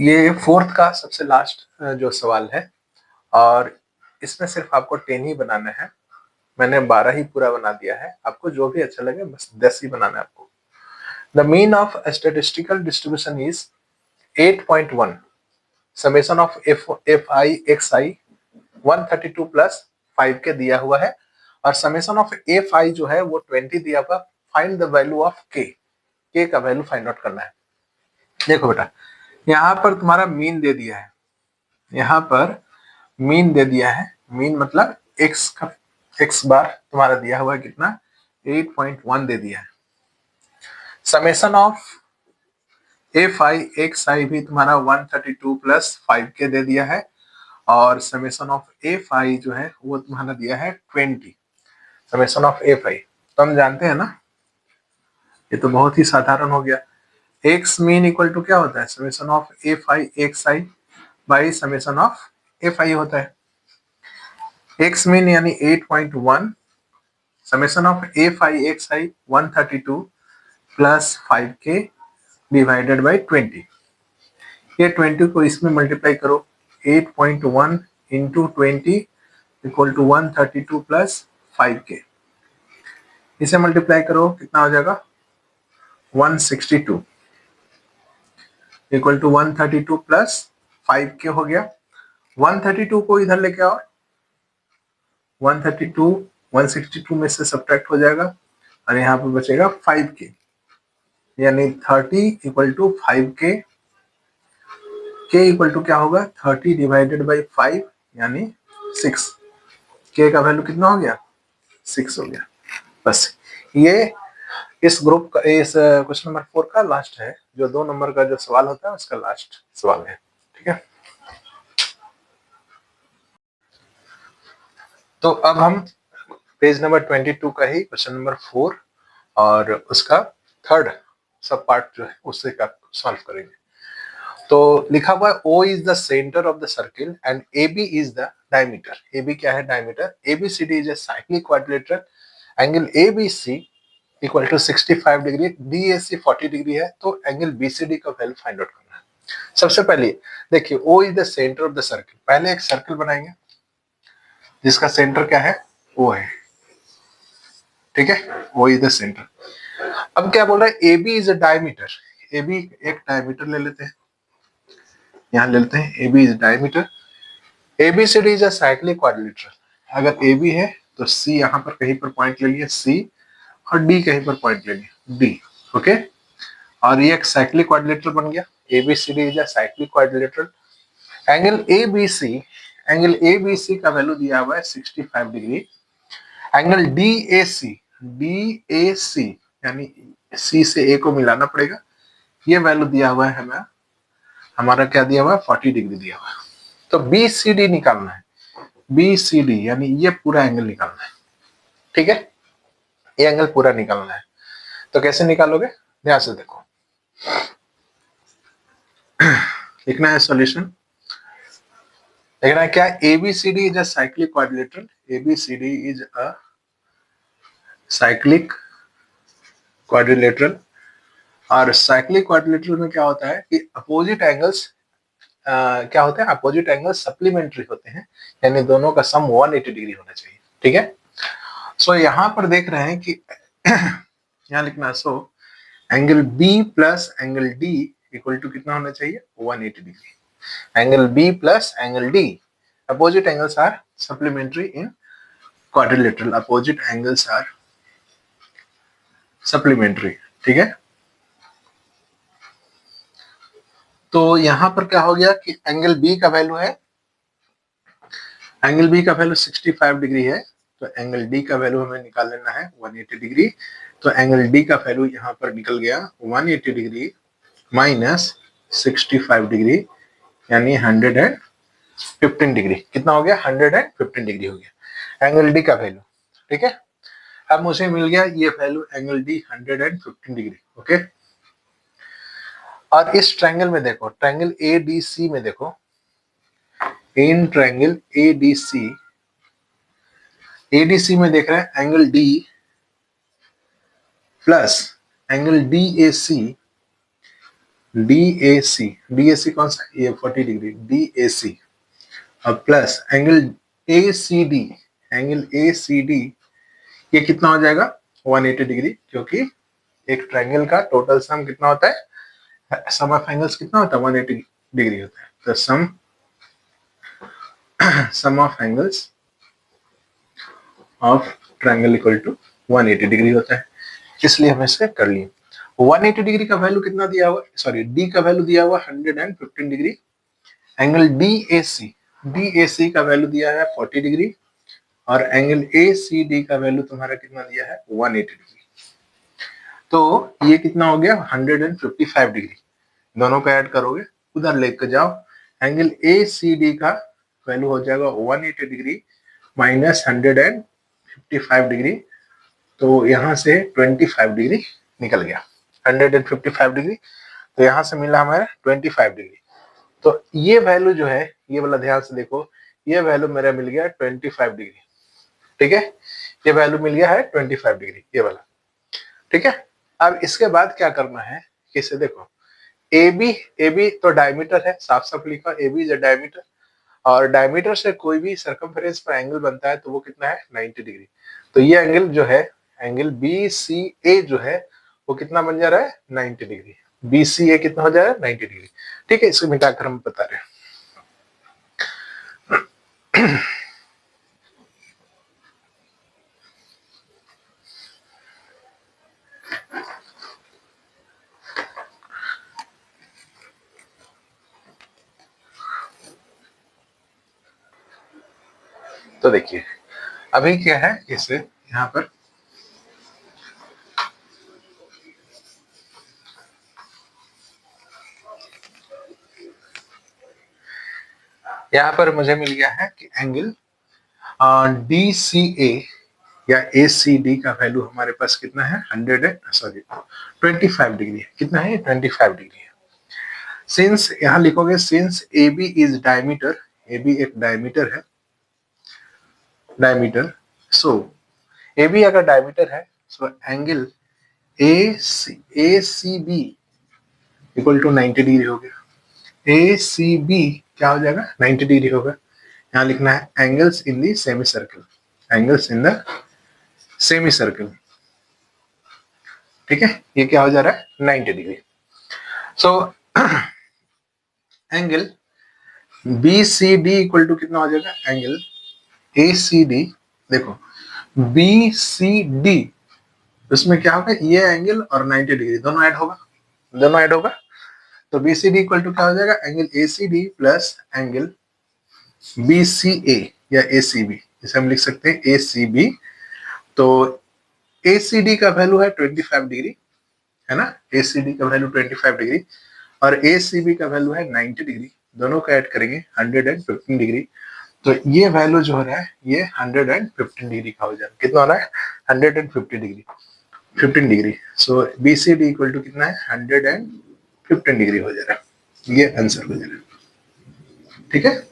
ये फोर्थ का सबसे लास्ट जो सवाल है और इसमें सिर्फ आपको 10 ही बनाना है। मैंने 12 ही पूरा बना दिया है, आपको जो भी अच्छा लगे बस 10 ही बनाना है आपको। The mean of statistical distribution is 8.1 summation of F I X I 132 plus 5 के दिया हुआ है और समेशन ऑफ एफ आई जो है वो 20 दिया हुआ। फाइंड द वैल्यू ऑफ के का वैल्यू फाइंड आउट करना है। देखो बेटा, यहाँ पर तुम्हारा मीन दे दिया है, यहाँ पर मीन दे दिया है। मीन मतलब एक्स का एक्स बार तुम्हारा दिया हुआ है कितना, 8.1 दे दिया है। Summation of F I X I भी तुम्हारा 132 प्लस 5 के दे दिया है और समेशन ऑफ एफ आई जो है वो तुम्हारा दिया है 20। समेशन ऑफ एफ आई तो हम जानते हैं ना, ये तो बहुत ही साधारण हो गया। एक्स मीन इक्वल टू क्या होता है, summation of F I X I by summation of F आई होता है। एक्स मीन यानी 8.1 summation of F I X I 132 plus 5 के डिवाइडेड बाई 20। ये 20 को इसमें मल्टीप्लाई करो, 8.1 इंटू 20 इक्वल टू 132 प्लस 5 के। इसे मल्टीप्लाई करो, कितना हो जाएगा 162 इक्वल टू 132 प्लस 5 के हो गया। 132 को इधर लेके आओ, 132 162 में से सब्ट्रैक्ट हो जाएगा और यहाँ पर बचेगा 5 के, यानी 30 इक्वल टू 5 के इक्वल टू क्या होगा 30 डिवाइडेड बाई 5 यानी 6। के का वैल्यू कितना हो गया 6 हो गया। बस ये इस ग्रुप का इस क्वेश्चन नंबर 4 का लास्ट है, जो 2 नंबर का जो सवाल होता है उसका लास्ट सवाल है। ठीक है, तो अब हम पेज नंबर 22 का ही क्वेश्चन नंबर 4 और उसका थर्ड सब पार्ट जो है उससे का सॉल्व करेंगे। तो लिखा हुआ है O is the centre of the circle and AB is the diameter. AB क्या है diameter. ABCD is a cyclic quadrilateral, angle ABC equal to 65 degree, DAC 40 degree है, तो एंगल BCD का वैल्यू फाइंड आउट करना है। सबसे पहले देखिए O is the centre of the circle, पहले एक सर्किल बनाएंगे जिसका सेंटर क्या है O है। ठीक है, O इज द सेंटर। अब क्या बोल रहा है AB is a diameter. AB एक डायमीटर ले लेते हैं, यहाँ ले लेते हैं AB is diameter. ABCD is a cyclic quadrilateral. अगर AB है तो C यहाँ पर कहीं पर पॉइंट ले लिया C और D कहीं पर पॉइंट ले लिया D। ओके, और ये एक साइक्लिक क्वाड्रिलेटरल बन गया। ABCD is a cyclic quadrilateral. Angle ABC का वैल्यू दिया हुआ है 65 डिग्री। एंगल DAC यानी C से A को मिलाना पड़ेगा, ये वैल्यू दिया हुआ है हमें, हमारा क्या दिया हुआ है 40 डिग्री दिया हुआ है। तो BCD निकालना है, BCD यानी ये पूरा एंगल निकालना है। ठीक है, ये एंगल पूरा निकालना है। तो कैसे निकालोगे, ध्यान से देखो, लिखना है सॉल्यूशन। देखना है क्या, ABCD is a cyclic quadrilateral. ABCD is a cyclic quadrilateral. और साइक्लिक क्वाड्रिलेटरल में क्या होता है कि अपोजिट एंगल्स क्या होते हैं, अपोजिट एंगल्स सप्लीमेंट्री होते हैं, यानी दोनों का सम 180 डिग्री होना चाहिए। ठीक है, सो यहाँ पर देख रहे हैं कि यहाँ लिखना, so angle B plus angle D equal to कितना होना चाहिए 180 degree. Angle B plus angle D, opposite angles are supplementary in quadrilateral, opposite angles are supplementary. ठीक है, तो यहां पर क्या हो गया कि एंगल B का वैल्यू है, एंगल B का वैल्यू 65 डिग्री है, तो एंगल D का वैल्यू हमें निकाल लेना है 180 डिग्री। तो एंगल D का वैल्यू यहाँ पर निकल गया 180 डिग्री माइनस 65 डिग्री यानी 115 डिग्री। कितना हो गया 115 डिग्री हो गया एंगल D का वैल्यू। ठीक है, अब मुझे मिल गया ये value angle D 115 degree. Okay, और इस ट्रायंगल में देखो, ट्रायंगल ADC में देखो, इन ट्रायंगल ADC में देख रहे हैं angle D plus angle DAC D A C कौन सा, ये 40 डिग्री, डी ए सी और plus angle A C D, angle A C D ये कितना हो जाएगा 180 डिग्री, क्योंकि एक ट्रायंगल का टोटल सम कितना होता है, सम ऑफ एंगल्स कितना होता है 180 डिग्री होता है। तो sum of angles of triangle equal to 180 degree होता है, इसलिए हम इसे कर लिए। 180 डिग्री का वैल्यू कितना दिया हुआ, सॉरी डी का वैल्यू दिया हुआ 115 डिग्री, एंगल डी ए सी का वैल्यू दिया है 40 डिग्री और एंगल ए सी डी का वैल्यू तुम्हारा कितना दिया है 180 डिग्री। तो ये कितना हो गया 155 डिग्री, दोनों को ऐड करोगे उधर लेकर जाओ, एंगल ए सी डी का वैल्यू हो जाएगा 180 डिग्री माइनस 155 डिग्री, तो यहाँ से 25 डिग्री निकल गया, 155 डिग्री, तो यहाँ से मिला हमारा 25 डिग्री। तो ये वैल्यू जो है, ये वाला ध्यान से देखो, ये वैल्यू मेरा मिल गया 25 डिग्री, ठीक है, ये वैल्यू मिल गया है 25 डिग्री ये वाला, ठीक है। अब इसके बाद क्या करना है, इसे देखो, ए बी तो डायमीटर है, साफ साफ लिखा A B is a diameter, और डायमीटर से कोई भी सरकमफेरेंस पर एंगल बनता है तो वो कितना है 90 डिग्री। तो ये एंगल जो है, एंगल बी सी ए जो है वो कितना बन जा रहा है 90 डिग्री, बी सी ए कितना हो जा रहा है 90 डिग्री, ठीक है। इसको मिटाकर हम बता रहे हैं। तो देखिए अभी क्या है, इसे यहाँ पर मुझे मिल गया है कि एंगल डी सी ए या ए सी डी का वैल्यू हमारे पास कितना है 25 डिग्री है, कितना है 25 डिग्री है। सिंस यहाँ लिखोगे since A B is diameter, A B एक डायमीटर है, डायमीटर, सो ए बी अगर डायमीटर है so angle A C B equal to 90 degree हो गया, ए सी बी क्या हो जाएगा 90 डिग्री होगा। यहाँ लिखना है angles in the semi circle, angles in the semi circle, ठीक है, ये क्या हो जा रहा है 90 degree. So angle B C D equal to कितना हो जाएगा, एंगल ए सी डी, देखो बी सी डी उसमें क्या होगा, ये एंगल और 90 डिग्री दोनों ऐड होगा, दोनों ऐड होगा, तो B C D equal to क्या हो जाएगा, angle A C D plus angle B C A या ए सी बी, इसे हम लिख सकते हैं ए सी बी। तो ए सी डी का वैल्यू है 25 डिग्री, है ना, ए सी डी का वैल्यू 25 डिग्री और ए सी बी का वैल्यू है 90 डिग्री, दोनों को ऐड करेंगे 115 डिग्री, तो ये वैल्यू जो हो रहा है ये 115 डिग्री का हो जाएगा, कितना हो रहा है 150 degree, 15 degree. So B C D equal to कितना है 115 डिग्री हो जा रहा है, ये आंसर हो जा रहा है, ठीक है।